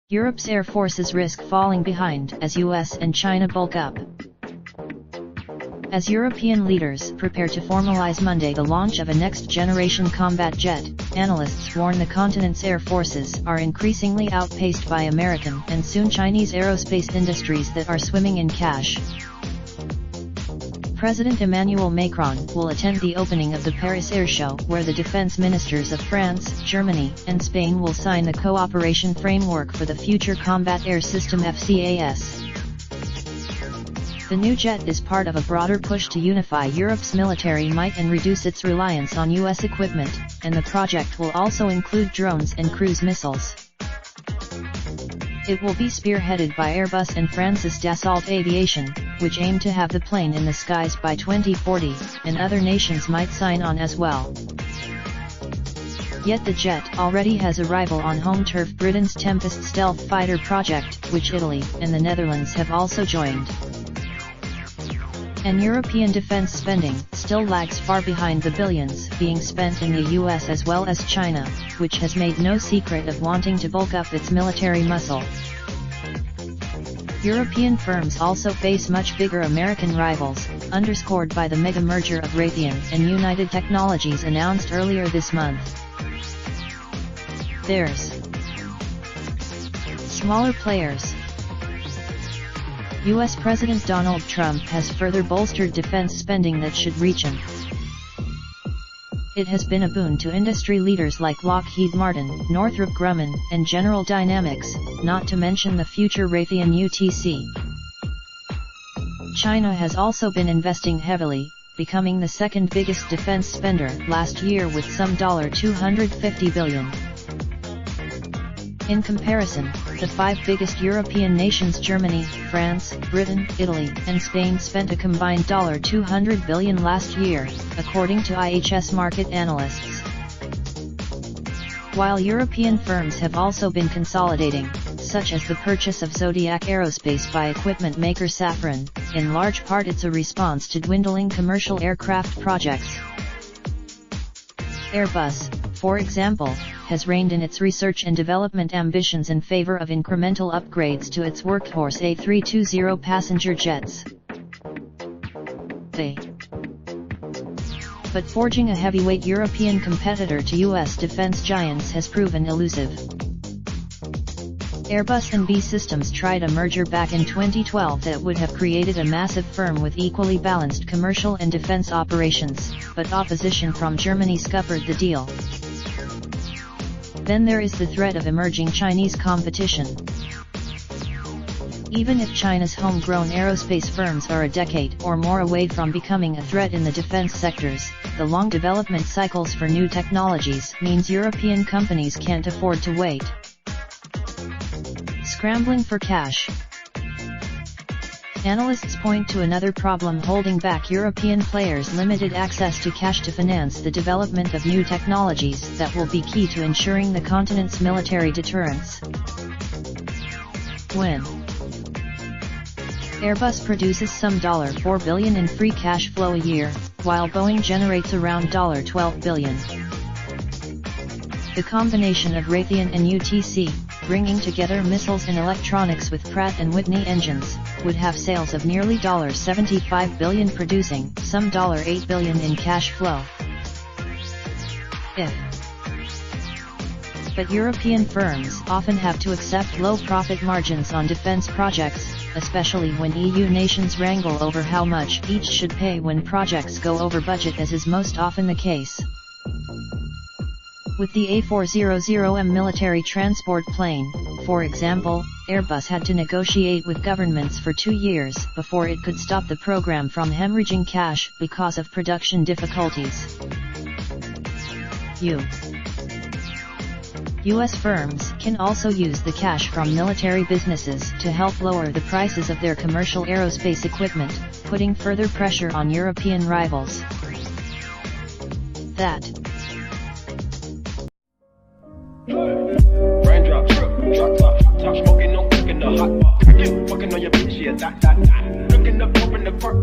Europe's air forces risk falling behind as US and China bulk up. As European leaders prepare to formalize Monday the launch of a next-generation combat jet, analysts warn the continent's air forces are increasingly outpaced by American and soon Chinese aerospace industries that are swimming in cash. President Emmanuel Macron will attend the opening of the Paris Air Show, where the defense ministers of France, Germany, and Spain will sign the cooperation framework for the Future Combat Air System (FCAS). The new jet is part of a broader push to unify Europe's military might and reduce its reliance on US equipment, and the project will also include drones and cruise missiles. It will be spearheaded by Airbus and France's Dassault Aviation, which aim to have the plane in the skies by 2040, and other nations might sign on as well. Yet the jet already has a rival on home turf, Britain's Tempest stealth fighter project, which Italy and the Netherlands have also joined. And European defense spending still lags far behind the billions being spent in the US as well as China, which has made no secret of wanting to bulk up its military muscle. European firms also face much bigger American rivals, underscored by the mega merger of Raytheon and United Technologies announced earlier this month. There's smaller players. US President Donald Trump has further bolstered defense spending that should reach him. It has been a boon to industry leaders like Lockheed Martin, Northrop Grumman, and General Dynamics, not to mention the future Raytheon UTC. China has also been investing heavily, becoming the second biggest defense spender last year with some $250 billion. In comparison, the five biggest European nations Germany, France, Britain, Italy, and Spain spent a combined $200 billion last year, according to IHS Markit analysts. While European firms have also been consolidating, such as the purchase of Zodiac Aerospace by equipment maker Safran, in large part it's a response to dwindling commercial aircraft projects. Airbus, for example, has reined in its research and development ambitions in favor of incremental upgrades to its workhorse A320 passenger jets. But forging a heavyweight European competitor to US defense giants has proven elusive. Airbus and B Systems tried a merger back in 2012 that would have created a massive firm with equally balanced commercial and defense operations, but opposition from Germany scuppered the deal. Then there is the threat of emerging Chinese competition. Even if China's homegrown aerospace firms are a decade or more away from becoming a threat in the defense sectors, the long development cycles for new technologies means European companies can't afford to wait. Scrambling for cash. Analysts point to another problem holding back European players: limited access to cash to finance the development of new technologies that will be key to ensuring the continent's military deterrence. When Airbus produces some $4 billion in free cash flow a year, while Boeing generates around $12 billion. The combination of Raytheon and UTC, bringing together missiles and electronics with Pratt & Whitney engines, would have sales of nearly $75 billion, producing some $8 billion in cash flow. But European firms often have to accept low profit margins on defense projects, especially when EU nations wrangle over how much each should pay when projects go over budget, as is most often the case. With the A400M military transport plane, for example, Airbus had to negotiate with governments for 2 years before it could stop the program from hemorrhaging cash because of production difficulties. US firms can also use the cash from military businesses to help lower the prices of their commercial aerospace equipment, putting further pressure on European rivals. Raindrop, drop top, smoking, no cooking the hot pot. Fucking on your bitch, yeah, that. Looking up, open the park.